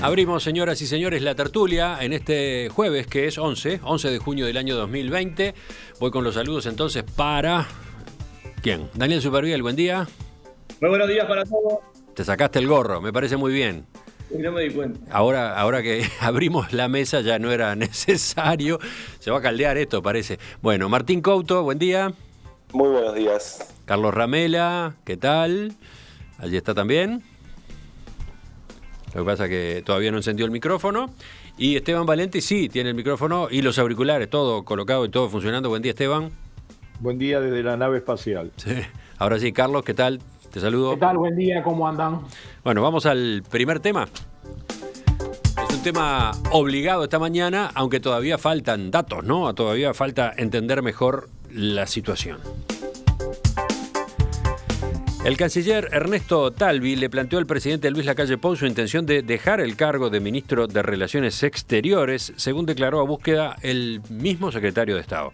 Abrimos, señoras y señores, la tertulia en este jueves, que es 11 de junio del año 2020. Voy con los saludos entonces para... ¿Quién? Daniel Superviel, buen día. Muy buenos días para todos. Te sacaste el gorro, me parece muy bien. Y no me di cuenta. Ahora que abrimos la mesa ya no era necesario. Se va a caldear esto, parece. Bueno, Martín Couto, buen día. Muy buenos días. Carlos Ramela, ¿qué tal? Allí está también. Lo que pasa es que todavía no encendió el micrófono. Y Esteban Valenti sí tiene el micrófono y los auriculares, todo colocado y todo funcionando. Buen día, Esteban. Buen día desde la nave espacial. Sí. Ahora sí, Carlos, ¿qué tal? Te saludo. ¿Qué tal? Buen día, ¿cómo andan? Bueno, vamos al primer tema. Es un tema obligado esta mañana, aunque todavía faltan datos, ¿no? Todavía falta entender mejor la situación. El canciller Ernesto Talvi le planteó al presidente Luis Lacalle Pou su intención de dejar el cargo de ministro de Relaciones Exteriores, según declaró a búsqueda el mismo secretario de Estado.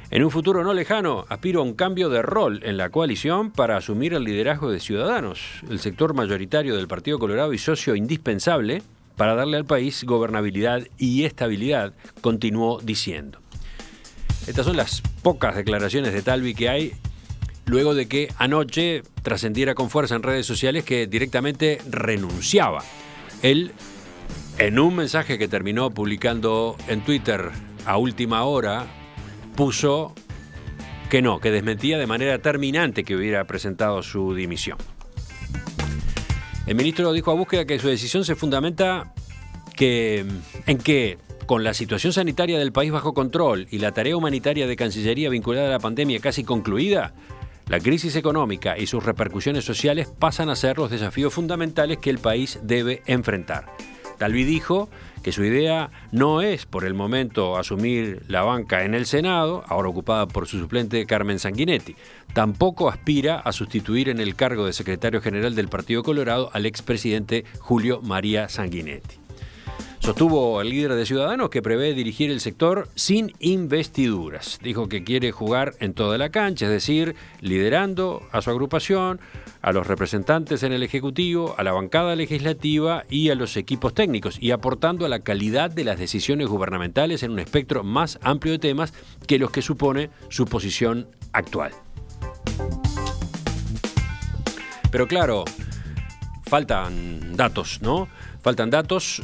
En un futuro no lejano, aspiro a un cambio de rol en la coalición para asumir el liderazgo de Ciudadanos, el sector mayoritario del Partido Colorado y socio indispensable para darle al país gobernabilidad y estabilidad, continuó diciendo. Estas son las pocas declaraciones de Talvi que hay luego de que anoche trascendiera con fuerza en redes sociales que directamente renunciaba. Él, en un mensaje que terminó publicando en Twitter a última hora, puso que no, que desmentía de manera terminante que hubiera presentado su dimisión. El ministro dijo a búsqueda que su decisión se fundamenta en que, con la situación sanitaria del país bajo control y la tarea humanitaria de Cancillería vinculada a la pandemia casi concluida, la crisis económica y sus repercusiones sociales pasan a ser los desafíos fundamentales que el país debe enfrentar. Talvi dijo que su idea no es por el momento asumir la banca en el Senado, ahora ocupada por su suplente Carmen Sanguinetti. Tampoco aspira a sustituir en el cargo de secretario general del Partido Colorado al expresidente Julio María Sanguinetti. Sostuvo el líder de Ciudadanos que prevé dirigir el sector sin investiduras. Dijo que quiere jugar en toda la cancha, es decir, liderando a su agrupación, a los representantes en el Ejecutivo, a la bancada legislativa y a los equipos técnicos, y aportando a la calidad de las decisiones gubernamentales en un espectro más amplio de temas que los que supone su posición actual. Pero claro, faltan datos, ¿no? Faltan datos.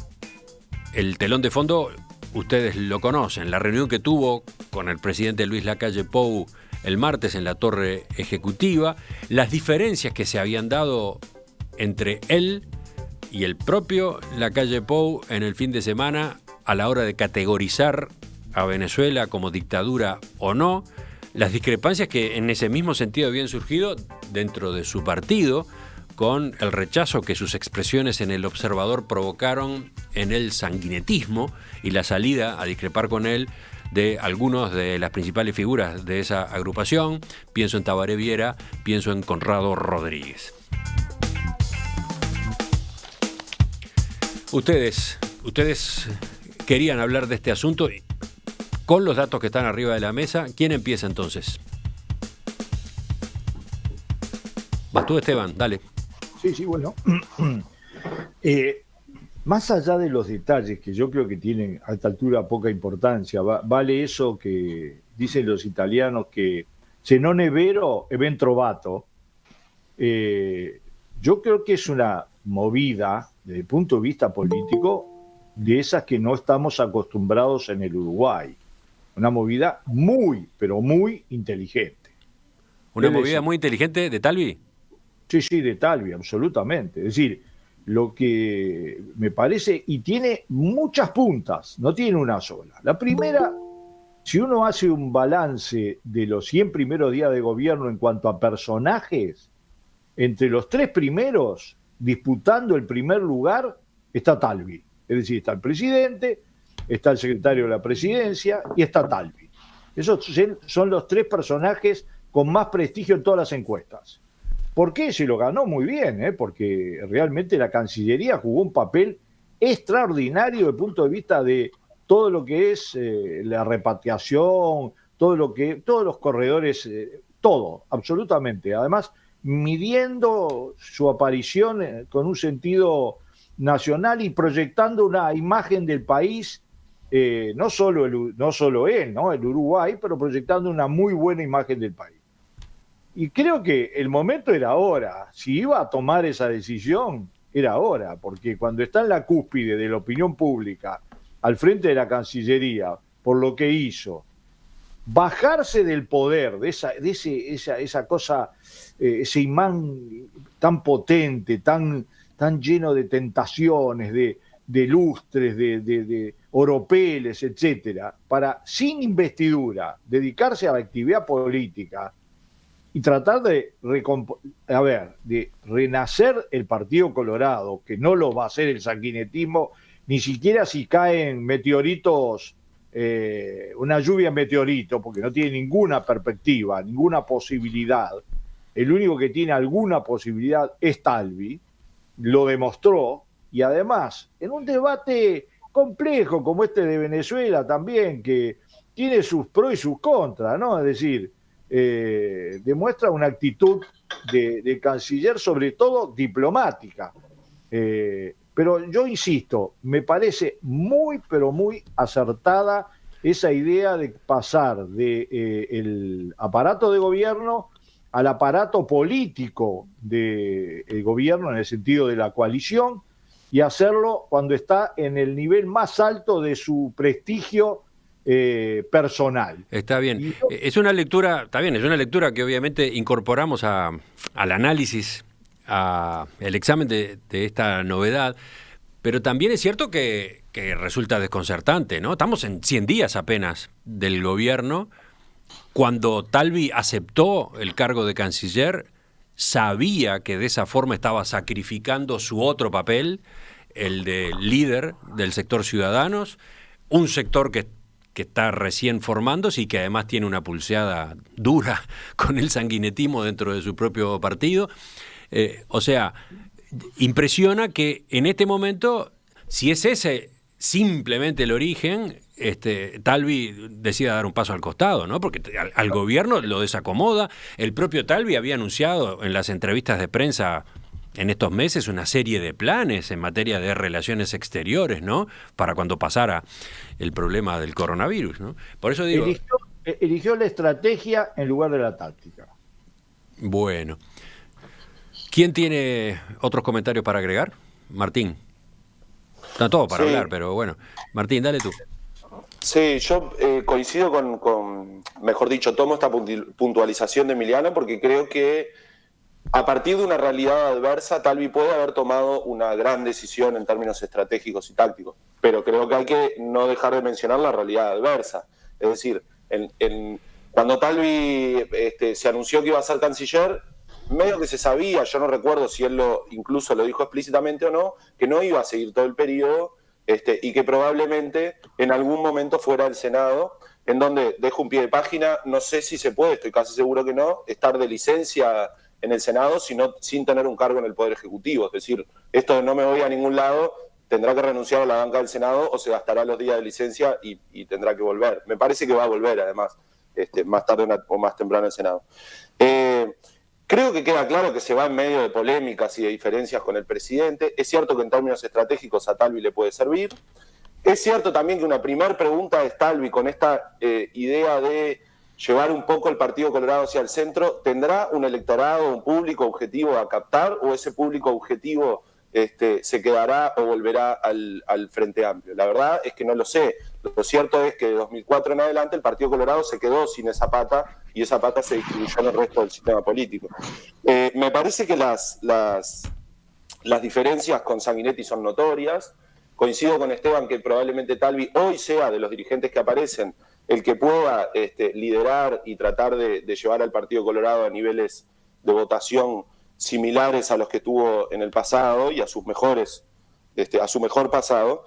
El telón de fondo, ustedes lo conocen, la reunión que tuvo con el presidente Luis Lacalle Pou el martes en la Torre Ejecutiva, las diferencias que se habían dado entre él y el propio Lacalle Pou en el fin de semana a la hora de categorizar a Venezuela como dictadura o no, las discrepancias que en ese mismo sentido habían surgido dentro de su partido, con el rechazo que sus expresiones en El Observador provocaron en el sanguinetismo y la salida a discrepar con él de algunos de las principales figuras de esa agrupación. Pienso en Tabaré Viera, pienso en Conrado Rodríguez. Ustedes querían hablar de este asunto con los datos que están arriba de la mesa. ¿Quién empieza entonces? Vas tú, Esteban, dale. Sí, bueno. Más allá de los detalles que yo creo que tienen a esta altura poca importancia, vale eso que dicen los italianos que se non è vero e ben trovato. Yo creo que es una movida desde el punto de vista político de esas que no estamos acostumbrados en el Uruguay. Una movida muy, pero muy inteligente. ¿Una movida muy inteligente de Talvi? Sí, de Talvi, absolutamente. Es decir, lo que me parece, y tiene muchas puntas, no tiene una sola. La primera, si uno hace un balance de los 100 primeros días de gobierno en cuanto a personajes, entre los 3 primeros, disputando el primer lugar, está Talvi. Es decir, está el presidente, está el secretario de la presidencia y está Talvi. Esos son los 3 personajes con más prestigio en todas las encuestas. ¿Por qué? Se lo ganó muy bien, porque realmente la Cancillería jugó un papel extraordinario desde el punto de vista de todo lo que es la repatriación, todos los corredores, todo, absolutamente. Además, midiendo su aparición con un sentido nacional y proyectando una imagen del país, no solo él, ¿no? El Uruguay, pero proyectando una muy buena imagen del país. Y creo que el momento era ahora. Si iba a tomar esa decisión, era ahora, porque cuando está en la cúspide de la opinión pública, al frente de la Cancillería, por lo que hizo, bajarse del poder, de esa cosa, ese imán tan potente, tan lleno de tentaciones, de lustres, de oropeles, etcétera, para, sin investidura, dedicarse a la actividad política y tratar de renacer el Partido Colorado, que no lo va a hacer el sanguinetismo, ni siquiera si caen meteoritos, una lluvia de meteoritos, porque no tiene ninguna perspectiva, ninguna posibilidad. El único que tiene alguna posibilidad es Talvi, lo demostró, y además, en un debate complejo como este de Venezuela también, que tiene sus pros y sus contras, ¿no? Es decir, demuestra una actitud de canciller, sobre todo diplomática. Pero yo insisto, me parece muy, pero muy acertada esa idea de pasar del aparato de gobierno al aparato político del gobierno, en el sentido de la coalición, y hacerlo cuando está en el nivel más alto de su prestigio personal. Está bien. Es una lectura, está bien, es una lectura que obviamente incorporamos al análisis, al examen de esta novedad, pero también es cierto que resulta desconcertante, ¿no? Estamos en 100 días apenas del gobierno. Cuando Talvi aceptó el cargo de canciller, sabía que de esa forma estaba sacrificando su otro papel, el de líder del sector ciudadanos, un sector que está recién formándose y que además tiene una pulseada dura con el sanguinetismo dentro de su propio partido. O sea, impresiona que en este momento, si es ese simplemente el origen, Talvi decida dar un paso al costado, ¿no? Porque al gobierno lo desacomoda. El propio Talvi había anunciado en las entrevistas de prensa en estos meses una serie de planes en materia de relaciones exteriores, ¿no? Para cuando pasara el problema del coronavirus, ¿no? Por eso digo... Eligió la estrategia en lugar de la táctica. Bueno. ¿Quién tiene otros comentarios para agregar? Martín. Está todo para hablar, pero bueno. Martín, dale tú. Sí, yo coincido con, mejor dicho, tomo esta puntualización de Emiliano, porque creo que a partir de una realidad adversa, Talvi puede haber tomado una gran decisión en términos estratégicos y tácticos, pero creo que hay que no dejar de mencionar la realidad adversa. Es decir, cuando Talvi se anunció que iba a ser canciller, medio que se sabía, yo no recuerdo si él incluso lo dijo explícitamente o no, que no iba a seguir todo el periodo y que probablemente en algún momento fuera al Senado, en donde, dejo un pie de página, no sé si se puede, estoy casi seguro que no, estar de licencia en el Senado sin tener un cargo en el Poder Ejecutivo. Es decir, esto de no me voy a ningún lado, tendrá que renunciar a la banca del Senado o se gastará los días de licencia y tendrá que volver. Me parece que va a volver, además, más tarde o más temprano al Senado. Creo que queda claro que se va en medio de polémicas y de diferencias con el presidente. Es cierto que en términos estratégicos a Talvi le puede servir. Es cierto también que una primera pregunta de Talvi con esta idea de llevar un poco el Partido Colorado hacia el centro, ¿tendrá un electorado, un público objetivo a captar o ese público objetivo se quedará o volverá al Frente Amplio? La verdad es que no lo sé. Lo cierto es que de 2004 en adelante el Partido Colorado se quedó sin esa pata y esa pata se distribuyó en el resto del sistema político. Me parece que las diferencias con Sanguinetti son notorias. Coincido con Esteban que probablemente Talvi hoy sea, de los dirigentes que aparecen, el que pueda liderar y tratar de llevar al Partido Colorado a niveles de votación similares a los que tuvo en el pasado y a sus mejores, a su mejor pasado.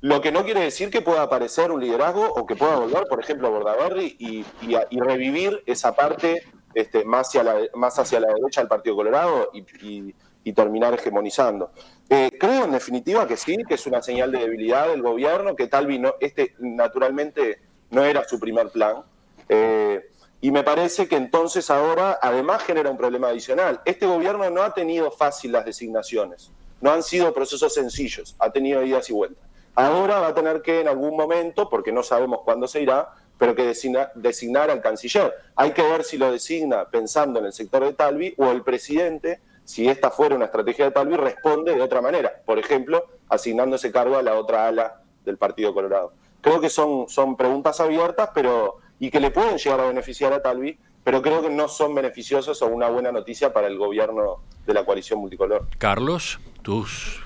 Lo que no quiere decir que pueda aparecer un liderazgo o que pueda volver, por ejemplo, a Bordaberry y revivir esa parte más hacia la derecha del Partido Colorado y terminar hegemonizando. Creo en definitiva que sí, que es una señal de debilidad del gobierno, que Talvi naturalmente no era su primer plan. Y me parece que entonces ahora además genera un problema adicional. Este gobierno no ha tenido fácil las designaciones. no han sido procesos sencillos, ha tenido idas y vueltas. Ahora va a tener que en algún momento, porque no sabemos cuándo se irá, pero que designar al canciller. Hay que ver si lo designa pensando en el sector de Talvi o el presidente, si esta fuera una estrategia de Talvi, responde de otra manera. Por ejemplo, asignando ese cargo a la otra ala del Partido Colorado. Creo que son preguntas abiertas y que le pueden llegar a beneficiar a Talvi, pero creo que no son beneficiosos o una buena noticia para el gobierno de la coalición multicolor. Carlos, tus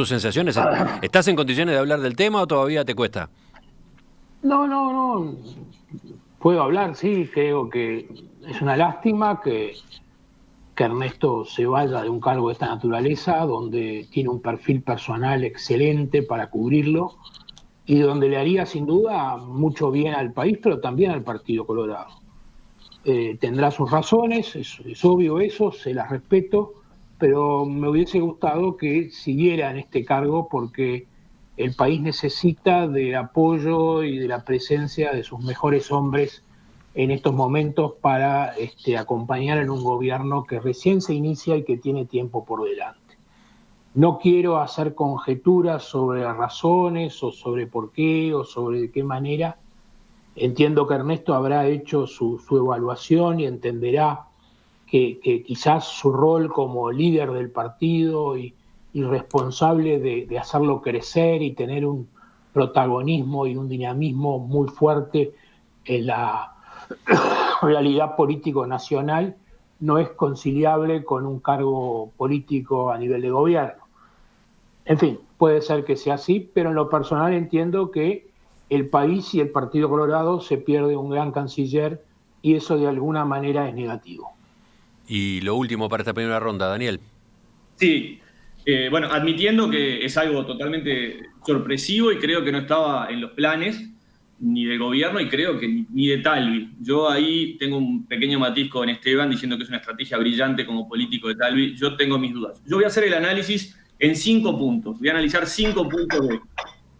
sensaciones. ¿Estás en condiciones de hablar del tema o todavía te cuesta? No. Puedo hablar, sí. Creo que es una lástima que Ernesto se vaya de un cargo de esta naturaleza, donde tiene un perfil personal excelente para cubrirlo y donde le haría sin duda mucho bien al país, pero también al Partido Colorado. Tendrá sus razones, es obvio eso, se las respeto, pero me hubiese gustado que siguiera en este cargo porque el país necesita del apoyo y de la presencia de sus mejores hombres en estos momentos para acompañar en un gobierno que recién se inicia y que tiene tiempo por delante. No quiero hacer conjeturas sobre razones o sobre por qué o sobre de qué manera. Entiendo que Ernesto habrá hecho su evaluación y entenderá que quizás su rol como líder del partido y responsable de hacerlo crecer y tener un protagonismo y un dinamismo muy fuerte en la realidad político nacional no es conciliable con un cargo político a nivel de gobierno. En fin, puede ser que sea así, pero en lo personal entiendo que el país y el Partido Colorado se pierde un gran canciller y eso de alguna manera es negativo. Y lo último para esta primera ronda, Daniel. Sí, bueno, admitiendo que es algo totalmente sorpresivo y creo que no estaba en los planes ni del gobierno y creo que ni de Talvi. Yo ahí tengo un pequeño matiz con Esteban diciendo que es una estrategia brillante como político de Talvi. Yo tengo mis dudas. Yo voy a hacer el análisis en 5 puntos. Voy a analizar 5 puntos de...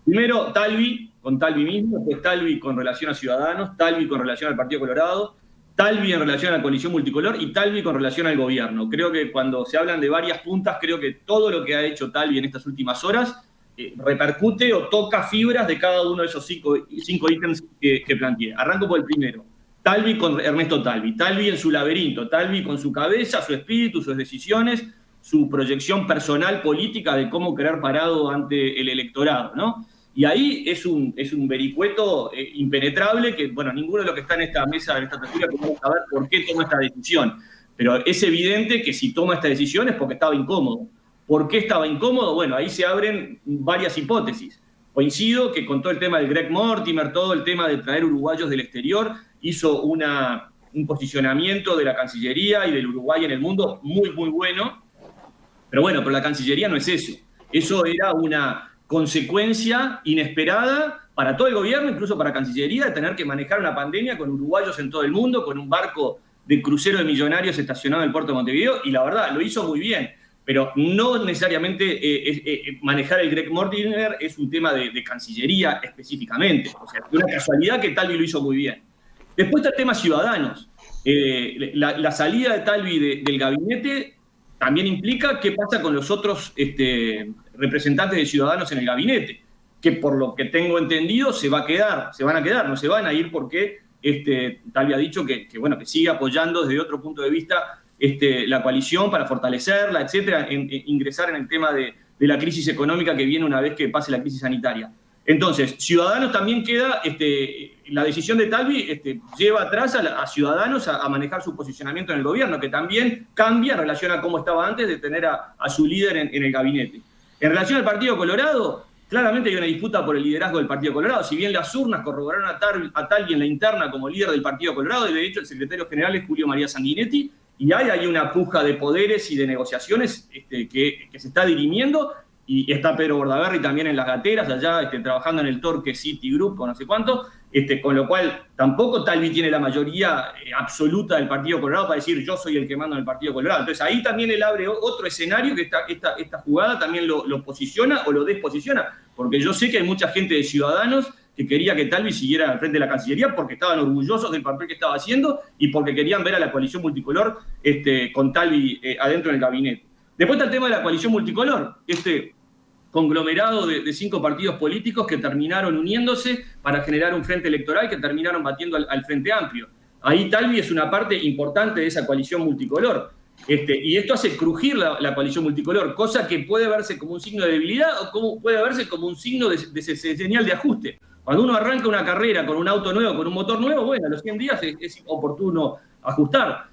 Primero, Talvi, con Talvi mismo, después Talvi con relación a Ciudadanos, Talvi con relación al Partido Colorado, Talvi en relación a la coalición multicolor y Talvi con relación al gobierno. Creo que cuando se hablan de varias puntas, creo que todo lo que ha hecho Talvi en estas últimas horas repercute o toca fibras de cada uno de esos 5 ítems que planteé. Arranco por el primero. Talvi con Ernesto Talvi. Talvi en su laberinto. Talvi con su cabeza, su espíritu, sus decisiones, su proyección personal política de cómo querer parado ante el electorado, ¿no? Y ahí es un vericueto impenetrable que, bueno, ninguno de los que está en esta mesa, en esta tertulia, podemos saber por qué toma esta decisión. Pero es evidente que si toma esta decisión es porque estaba incómodo. ¿Por qué estaba incómodo? Bueno, ahí se abren varias hipótesis. Coincido que con todo el tema del Greg Mortimer, todo el tema de traer uruguayos del exterior, hizo un posicionamiento de la Cancillería y del Uruguay en el mundo muy, muy bueno. Pero la Cancillería no es eso. Eso era una consecuencia inesperada para todo el gobierno, incluso para Cancillería, de tener que manejar una pandemia con uruguayos en todo el mundo, con un barco de crucero de millonarios estacionado en el puerto de Montevideo, y la verdad, lo hizo muy bien. Pero no necesariamente manejar el Greg Mortimer es un tema de Cancillería específicamente. O sea, es una casualidad que Talvi lo hizo muy bien. Después está el tema Ciudadanos. La salida de Talvi del gabinete también implica qué pasa con los otros representantes de Ciudadanos en el gabinete, que por lo que tengo entendido se van a quedar, no se van a ir porque Talvi ha dicho que sigue apoyando desde otro punto de vista la coalición para fortalecerla, etcétera, ingresar en el tema de la crisis económica que viene una vez que pase la crisis sanitaria. Entonces, Ciudadanos también queda, la decisión de Talvi lleva atrás a Ciudadanos a manejar su posicionamiento en el gobierno, que también cambia en relación a cómo estaba antes de tener a su líder en el gabinete. En relación al Partido Colorado, claramente hay una disputa por el liderazgo del Partido Colorado. Si bien las urnas corroboraron a Talvi en la interna como líder del Partido Colorado, y de hecho el secretario general es Julio María Sanguinetti, y hay una puja de poderes y de negociaciones que se está dirimiendo, y está Pedro Bordaberry también en las gateras, allá trabajando en el Torque City Group o no sé cuánto, con lo cual tampoco Talvi tiene la mayoría absoluta del Partido Colorado para decir yo soy el que mando en el Partido Colorado. Entonces ahí también él abre otro escenario que esta jugada también lo posiciona o lo desposiciona, porque yo sé que hay mucha gente de Ciudadanos que quería que Talvi siguiera al frente de la Cancillería porque estaban orgullosos del papel que estaba haciendo y porque querían ver a la coalición multicolor con Talvi adentro del gabinete. Después está el tema de la coalición multicolor, este conglomerado de 5 partidos políticos que terminaron uniéndose para generar un frente electoral que terminaron batiendo al Frente Amplio. Ahí Talvi es una parte importante de esa coalición multicolor. Y esto hace crujir la coalición multicolor, cosa que puede verse como un signo de debilidad o puede verse como un signo de señal de ajuste. Cuando uno arranca una carrera con un auto nuevo, con un motor nuevo, bueno, a los 100 días es oportuno ajustar.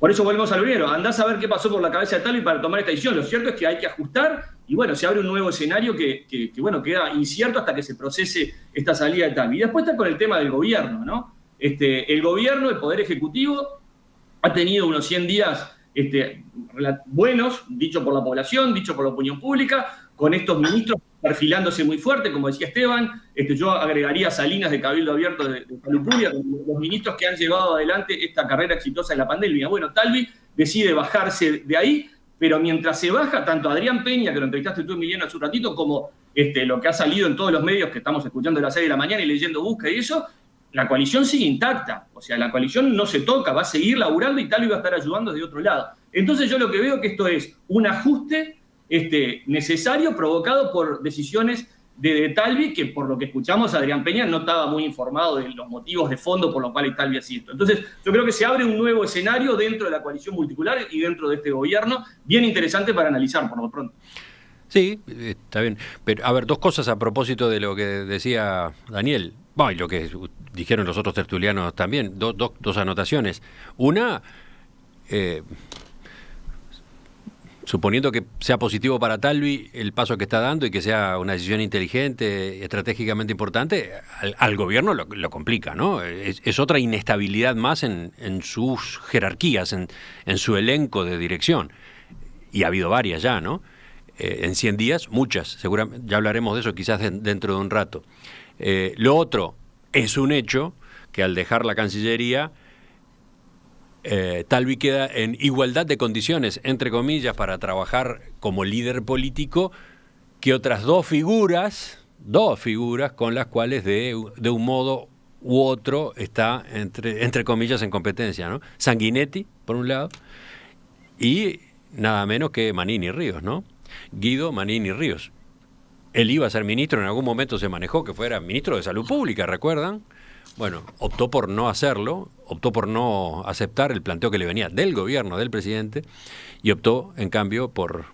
Por eso volvemos al primero. Andás a ver qué pasó por la cabeza de Talvi para tomar esta decisión. Lo cierto es que hay que ajustar y bueno, se abre un nuevo escenario que bueno, queda incierto hasta que se procese esta salida de Talvi. Y después está con el tema del gobierno, ¿no? El gobierno, el Poder Ejecutivo, ha tenido unos 100 días buenos, dicho por la población, dicho por la opinión pública, con estos ministros perfilándose muy fuerte, como decía Esteban. Yo agregaría a Salinas de Cabildo Abierto de Salud Pública, los ministros que han llevado adelante esta carrera exitosa en la pandemia. Bueno, Talvi decide bajarse de ahí, pero mientras se baja, tanto Adrián Peña, que lo entrevistaste tú, Emiliano, hace un ratito, como lo que ha salido en todos los medios que estamos escuchando a las 6 de la mañana y leyendo Busca y eso, la coalición sigue intacta. O sea, la coalición no se toca, va a seguir laburando y Talvi va a estar ayudando desde otro lado. Entonces yo lo que veo que esto es un ajuste necesario provocado por decisiones de Talvi, que por lo que escuchamos Adrián Peña no estaba muy informado de los motivos de fondo por los cuales Talvi hacía esto. Entonces yo creo que se abre un nuevo escenario dentro de la coalición multipolar y dentro de este gobierno, bien interesante para analizar por lo pronto. Sí, está bien. Pero, a ver, 2 cosas a propósito de lo que decía Daniel. Y lo que dijeron los otros tertulianos también. Dos anotaciones. Una, suponiendo que sea positivo para Talvi el paso que está dando y que sea una decisión inteligente, estratégicamente importante, al gobierno lo complica, ¿no? Es otra inestabilidad más en sus jerarquías, en su elenco de dirección. Y ha habido varias ya, ¿no? En 100 días, muchas, seguramente, ya hablaremos de eso quizás dentro de un rato. Lo otro, es un hecho que al dejar la Cancillería, Talvi queda en igualdad de condiciones, entre comillas, para trabajar como líder político que otras dos figuras con las cuales de un modo u otro está, entre comillas, en competencia, ¿no? Sanguinetti, por un lado, y nada menos que Manini Ríos, ¿no? Guido Manini Ríos. Él iba a ser ministro, en algún momento se manejó que fuera ministro de Salud Pública, ¿recuerdan? Bueno, optó por no hacerlo, optó por no aceptar el planteo que le venía del gobierno, del presidente, y optó, en cambio, por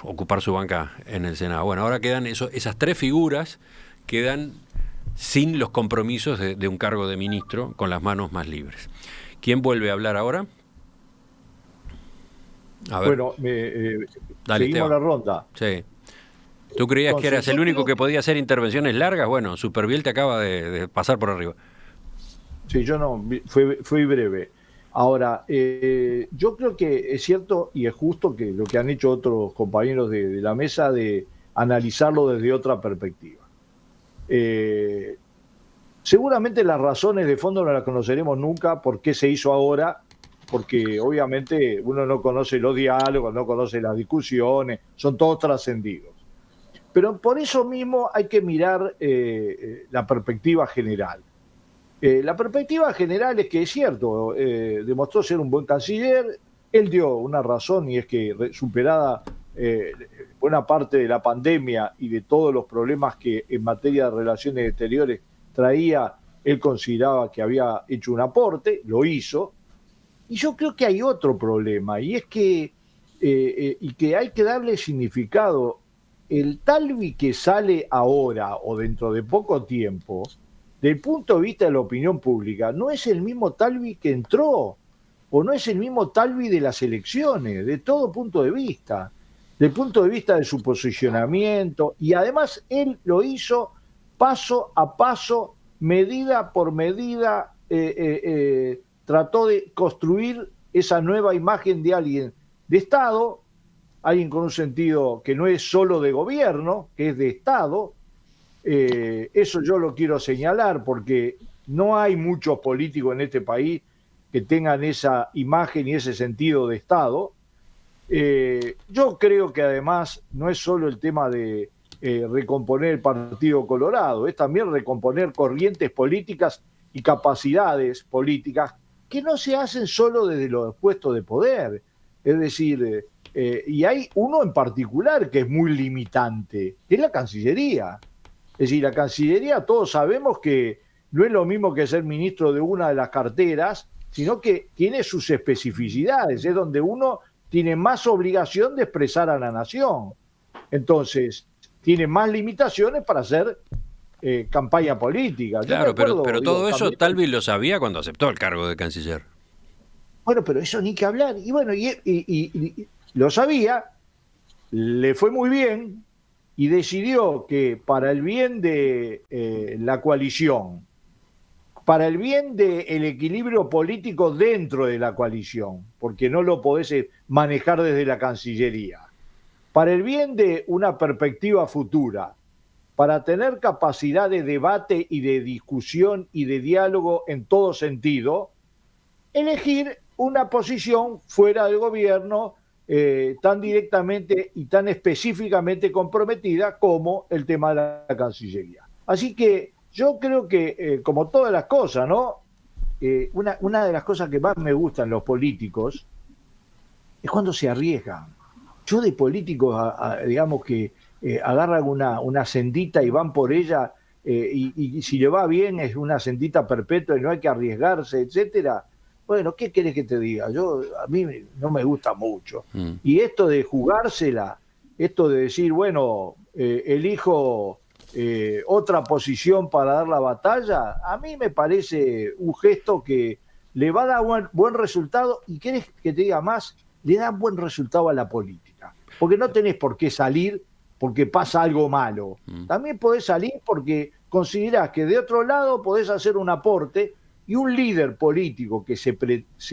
ocupar su banca en el Senado. Bueno, ahora quedan esas 3 figuras, quedan sin los compromisos de un cargo de ministro, con las manos más libres. ¿Quién vuelve a hablar ahora? A ver. Bueno, Dale, seguimos la ronda. Sí. ¿Tú creías que eras el único que podía hacer intervenciones largas? Bueno, Superviel te acaba de pasar por arriba. Sí, yo no, fui breve. Ahora, yo creo que es cierto y es justo que lo que han hecho otros compañeros de la mesa de analizarlo desde otra perspectiva. Seguramente las razones de fondo no las conoceremos nunca, por qué se hizo ahora, porque obviamente uno no conoce los diálogos, no conoce las discusiones, son todos trascendidos. Pero por eso mismo hay que mirar la perspectiva general. La perspectiva general es que es cierto, demostró ser un buen canciller, él dio una razón y es que superada buena parte de la pandemia y de todos los problemas que en materia de relaciones exteriores traía, él consideraba que había hecho un aporte, lo hizo. Y yo creo que hay otro problema, y es que, y que hay que darle significado. El Talvi que sale ahora o dentro de poco tiempo, del punto de vista de la opinión pública, no es el mismo Talvi que entró, o no es el mismo Talvi de las elecciones, de todo punto de vista, del punto de vista de su posicionamiento, y además él lo hizo paso a paso, medida por medida, trató de construir esa nueva imagen de alguien de Estado, alguien con un sentido que no es solo de gobierno, que es de Estado. Eso yo lo quiero señalar porque no hay muchos políticos en este país que tengan esa imagen y ese sentido de Estado. Yo creo que además no es solo el tema de recomponer el Partido Colorado, es también recomponer corrientes políticas y capacidades políticas que no se hacen solo desde los puestos de poder, Es decir, y hay uno en particular que es muy limitante, que es la Cancillería. Es decir, la Cancillería, todos sabemos que no es lo mismo que ser ministro de una de las carteras, sino que tiene sus especificidades, es donde uno tiene más obligación de expresar a la nación. Entonces, tiene más limitaciones para hacer campaña política. Claro, pero todo eso Talvi lo sabía cuando aceptó el cargo de canciller. Bueno, pero eso ni que hablar. Y bueno, y lo sabía, le fue muy bien y decidió que para el bien de la coalición, para el bien del equilibrio político dentro de la coalición, porque no lo podés manejar desde la Cancillería, para el bien de una perspectiva futura, para tener capacidad de debate y de discusión y de diálogo en todo sentido, elegir una posición fuera del gobierno tan directamente y tan específicamente comprometida como el tema de la Cancillería. Así que yo creo que, como todas las cosas, ¿no? Una de las cosas que más me gustan los políticos es cuando se arriesgan. Yo de políticos, digamos que agarran una sendita y van por ella, y si le va bien es una sendita perpetua y no hay que arriesgarse, etcétera. Bueno, ¿qué querés que te diga? A mí no me gusta mucho. Y esto de jugársela, esto de decir, bueno, elijo otra posición para dar la batalla, a mí me parece un gesto que le va a dar buen resultado, y querés que te diga más, le da buen resultado a la política. Porque no tenés por qué salir porque pasa algo malo. También podés salir porque considerás que de otro lado podés hacer un aporte, y un líder político que se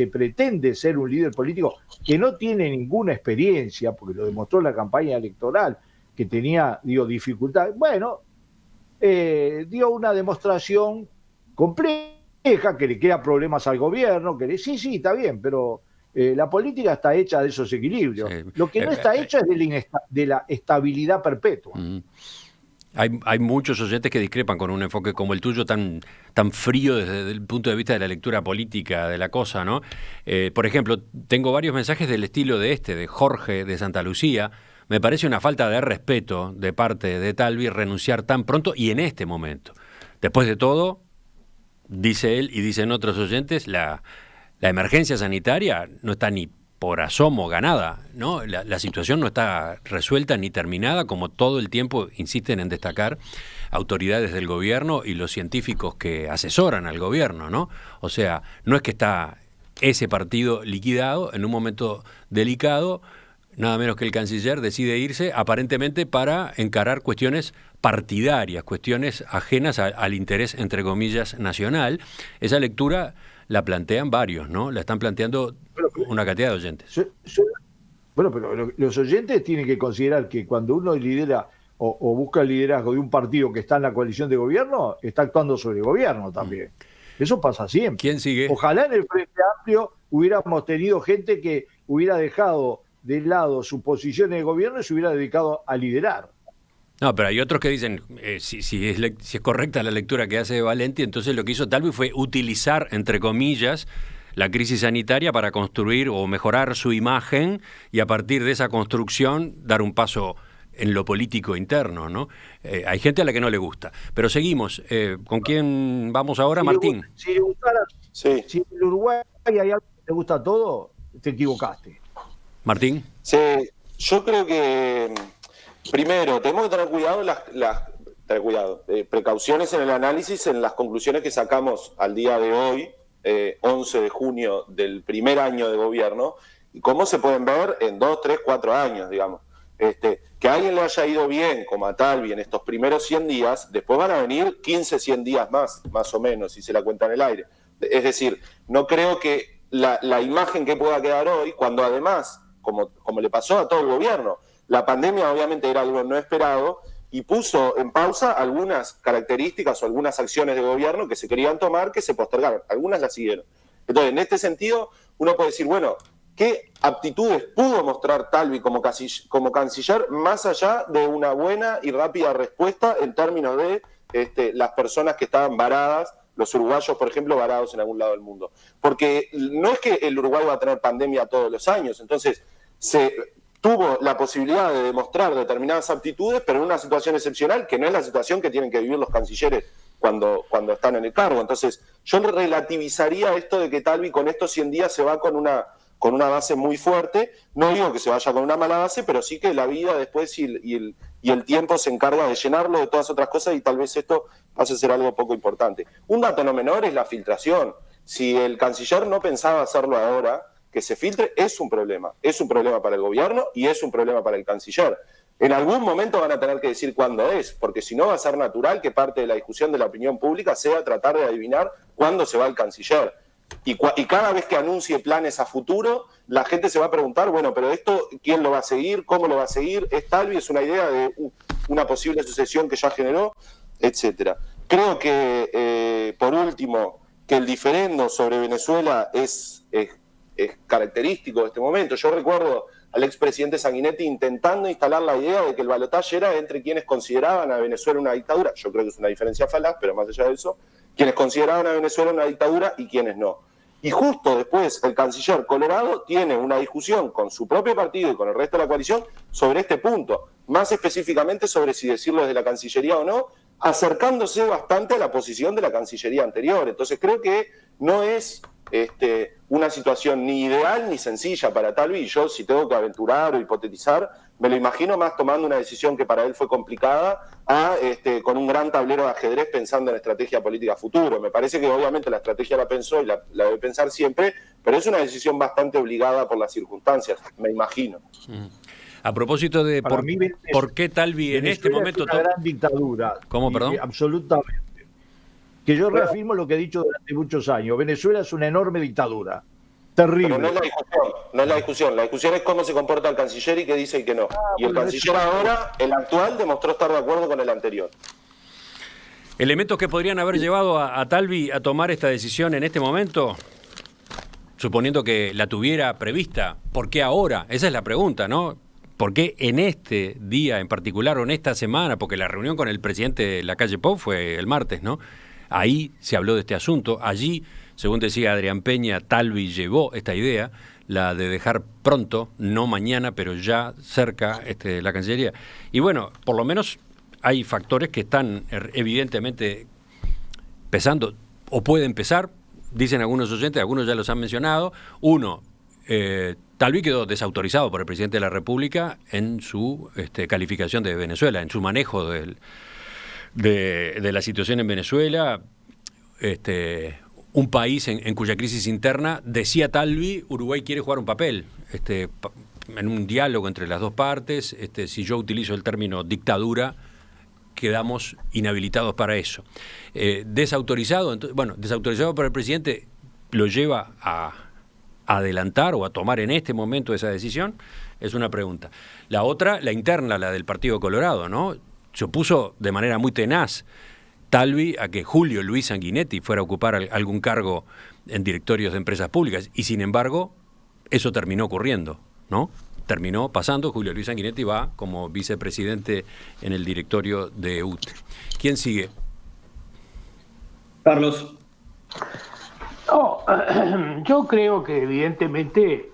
pretende ser un líder político que no tiene ninguna experiencia, porque lo demostró en la campaña electoral, que tenía, dificultades, bueno, dio una demostración compleja que le crea problemas al gobierno, sí, está bien, pero la política está hecha de esos equilibrios. Sí. Lo que no está hecho es de la estabilidad perpetua. Hay muchos oyentes que discrepan con un enfoque como el tuyo, tan frío desde el punto de vista de la lectura política de la cosa, ¿no? Por ejemplo, tengo varios mensajes del estilo de Jorge de Santa Lucía. Me parece una falta de respeto de parte de Talvi renunciar tan pronto y en este momento. Después de todo, dice él y dicen otros oyentes, la emergencia sanitaria no está ni por asomo ganada, ¿no? La situación no está resuelta ni terminada, como todo el tiempo insisten en destacar autoridades del gobierno y los científicos que asesoran al gobierno, ¿no? O sea, no es que está ese partido liquidado en un momento delicado, nada menos que el canciller decide irse aparentemente para encarar cuestiones partidarias, cuestiones ajenas al interés, entre comillas, nacional. Esa lectura la plantean varios, ¿no? La están planteando una cantidad de oyentes. Bueno, pero los oyentes tienen que considerar que cuando uno lidera o busca el liderazgo de un partido que está en la coalición de gobierno, está actuando sobre el gobierno también. Eso pasa siempre. ¿Quién sigue? Ojalá en el Frente Amplio hubiéramos tenido gente que hubiera dejado de lado su posición en el gobierno y se hubiera dedicado a liderar. No, pero hay otros que dicen, si es correcta la lectura que hace Valenti, entonces lo que hizo Talvi fue utilizar, entre comillas, la crisis sanitaria para construir o mejorar su imagen y a partir de esa construcción dar un paso en lo político interno, ¿no? Hay gente a la que no le gusta. Pero seguimos. ¿Con quién vamos ahora, Martín? Si le gustara, si en Uruguay hay algo que te gusta todo, te equivocaste. Martín. Sí, yo creo que primero tenemos que tener cuidado precauciones en el análisis, en las conclusiones que sacamos al día de hoy, 11 de junio del primer año de gobierno, y cómo se pueden ver en 2, 3, 4 años, digamos. Que a alguien le haya ido bien, como a Talvi, en estos primeros 100 días, después van a venir 15, 100 días más o menos, si se la cuenta en el aire. Es decir, no creo que la imagen que pueda quedar hoy, cuando además, como le pasó a todo el gobierno, la pandemia obviamente era algo no esperado y puso en pausa algunas características o algunas acciones de gobierno que se querían tomar, que se postergaron. Algunas las siguieron. Entonces, en este sentido, uno puede decir, bueno, ¿qué aptitudes pudo mostrar Talvi como canciller más allá de una buena y rápida respuesta en términos de las personas que estaban varadas los uruguayos, por ejemplo, varados en algún lado del mundo. Porque no es que el Uruguay va a tener pandemia todos los años, entonces se tuvo la posibilidad de demostrar determinadas aptitudes, pero en una situación excepcional, que no es la situación que tienen que vivir los cancilleres cuando están en el cargo. Entonces, yo relativizaría esto de que Talvi con estos 100 días se va con una base muy fuerte. No digo que se vaya con una mala base, pero sí que la vida después y el tiempo se encarga de llenarlo de todas otras cosas, y tal vez esto pase a ser algo poco importante. Un dato no menor es la filtración. Si el canciller no pensaba hacerlo ahora, que se filtre es un problema. Es un problema para el gobierno y es un problema para el canciller. En algún momento van a tener que decir cuándo es, porque si no va a ser natural que parte de la discusión de la opinión pública sea tratar de adivinar cuándo se va el canciller. Y cada vez que anuncie planes a futuro, la gente se va a preguntar, bueno, pero esto, ¿quién lo va a seguir? ¿Cómo lo va a seguir? ¿Es Talvi? ¿Es una idea de una posible sucesión que ya generó? Etcétera. Creo que, por último, que el diferendo sobre Venezuela es característico de este momento. Yo recuerdo al expresidente Sanguinetti intentando instalar la idea de que el balotaje era entre quienes consideraban a Venezuela una dictadura. Yo creo que es una diferencia falaz, pero más allá de eso, quienes consideraban a Venezuela una dictadura y quienes no. Y justo después el canciller Colorado tiene una discusión con su propio partido y con el resto de la coalición sobre este punto, más específicamente sobre si decirlo desde la Cancillería o no, acercándose bastante a la posición de la Cancillería anterior. Entonces creo que no es una situación ni ideal ni sencilla para Talvi, y yo, si tengo que aventurar o hipotetizar, me lo imagino más tomando una decisión que para él fue complicada con un gran tablero de ajedrez pensando en estrategia política futuro. Me parece que obviamente la estrategia la pensó y la debe pensar siempre, pero es una decisión bastante obligada por las circunstancias, me imagino. A propósito de por qué Talvi en este momento... Es una gran dictadura. ¿Cómo, perdón? Absolutamente. Que yo reafirmo lo que he dicho durante muchos años. Venezuela es una enorme dictadura. Terrible. Pero no es la discusión. La discusión es cómo se comporta el canciller y qué dice y qué no. Y el canciller ahora, el actual, demostró estar de acuerdo con el anterior. ¿Elementos que podrían haber llevado a Talvi a tomar esta decisión en este momento? Suponiendo que la tuviera prevista. ¿Por qué ahora? Esa es la pregunta, ¿no? ¿Por qué en este día en particular o en esta semana? Porque la reunión con el presidente Lacalle Pou fue el martes, ¿no? Ahí se habló de este asunto. Allí, según decía Adrián Peña, Talvi llevó esta idea, la de dejar pronto, no mañana, pero ya cerca la Cancillería. Y bueno, por lo menos hay factores que están evidentemente pesando, o pueden pesar, dicen algunos oyentes, algunos ya los han mencionado. Uno, Talvi quedó desautorizado por el presidente de la República en su calificación de Venezuela, en su manejo de la situación en Venezuela, un país en cuya crisis interna, decía Talvi, Uruguay quiere jugar un papel en un diálogo entre las dos partes. Si yo utilizo el término dictadura, quedamos inhabilitados para eso. Desautorizado por el presidente, lo lleva a adelantar o a tomar en este momento esa decisión, es una pregunta. La otra, la interna, la del Partido Colorado, ¿no? Se opuso de manera muy tenaz Talvi a que Julio Luis Sanguinetti fuera a ocupar algún cargo en directorios de empresas públicas, y sin embargo eso terminó ocurriendo, ¿no? Terminó pasando, Julio Luis Sanguinetti va como vicepresidente en el directorio de UTE. ¿Quién sigue? Carlos. No, yo creo que evidentemente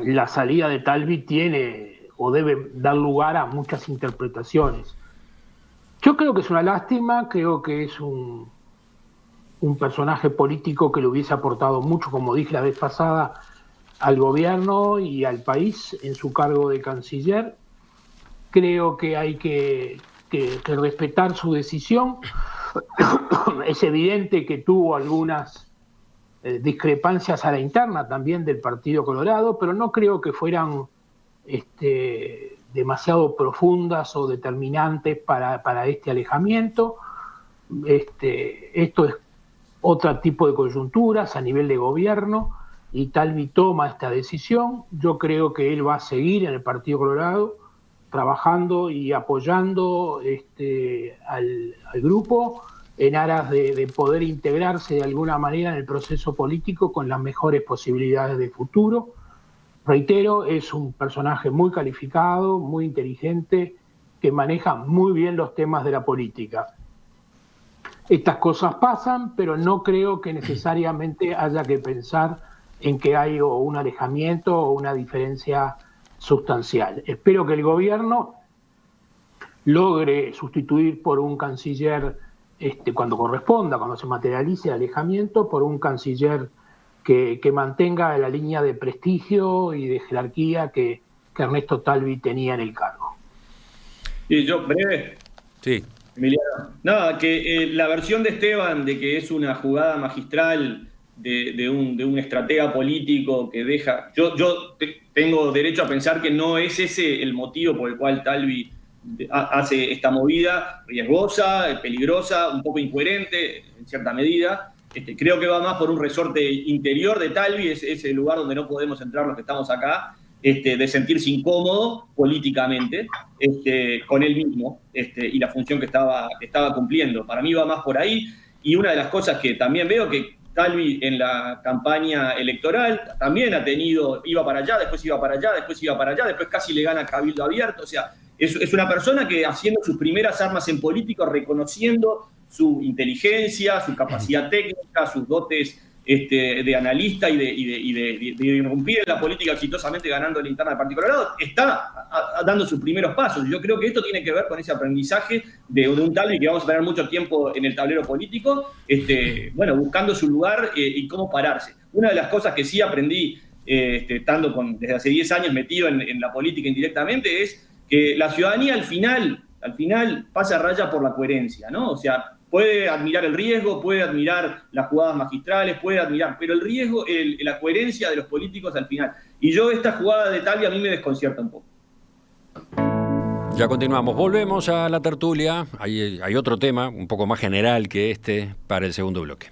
la salida de Talvi tiene o debe dar lugar a muchas interpretaciones. Yo creo que es una lástima, creo que es un personaje político que le hubiese aportado mucho, como dije la vez pasada, al gobierno y al país en su cargo de canciller. Creo que hay que respetar su decisión. Es evidente que tuvo algunas discrepancias a la interna también del Partido Colorado, pero no creo que fueran demasiado profundas o determinantes para este alejamiento. Esto es otro tipo de coyunturas a nivel de gobierno, y Talvi toma esta decisión. Yo creo que él va a seguir en el Partido Colorado trabajando y apoyando al grupo en aras de poder integrarse de alguna manera en el proceso político con las mejores posibilidades de futuro. Reitero, es un personaje muy calificado, muy inteligente, que maneja muy bien los temas de la política. Estas cosas pasan, pero no creo que necesariamente haya que pensar en que hay o un alejamiento o una diferencia sustancial. Espero que el gobierno logre sustituir por un canciller, cuando corresponda, cuando se materialice el alejamiento, por un canciller que mantenga la línea de prestigio y de jerarquía que Ernesto Talvi tenía en el cargo. Y yo, breve. Sí. Emiliano. Nada, que la versión de Esteban de que es una jugada magistral de un estratega político que deja... Yo tengo derecho a pensar que no es ese el motivo por el cual Talvi hace esta movida riesgosa, peligrosa, un poco incoherente en cierta medida. Creo que va más por un resorte interior de Talvi, es el lugar donde no podemos entrar los que estamos acá, de sentirse incómodo políticamente con él mismo y la función que estaba cumpliendo. Para mí va más por ahí. Y una de las cosas que también veo que Talvi en la campaña electoral también ha tenido, iba para allá, después iba para allá, después iba para allá, después casi le gana Cabildo Abierto. O sea, es una persona que haciendo sus primeras armas en político, reconociendo su inteligencia, su capacidad técnica, sus dotes de analista y de irrumpir en la política exitosamente ganando la interna del Partido Colorado, está dando sus primeros pasos. Yo creo que esto tiene que ver con ese aprendizaje de un Talvi que vamos a tener mucho tiempo en el tablero político, buscando su lugar y cómo pararse. Una de las cosas que sí aprendí, estando desde hace 10 años metido en la política indirectamente, es que la ciudadanía al final pasa raya por la coherencia, ¿no? O sea, puede admirar el riesgo, puede admirar las jugadas magistrales, pero el riesgo, la coherencia de los políticos al final. Y esta jugada de Talvi a mí me desconcierta un poco. Ya continuamos, volvemos a la tertulia. Hay otro tema un poco más general que para el segundo bloque.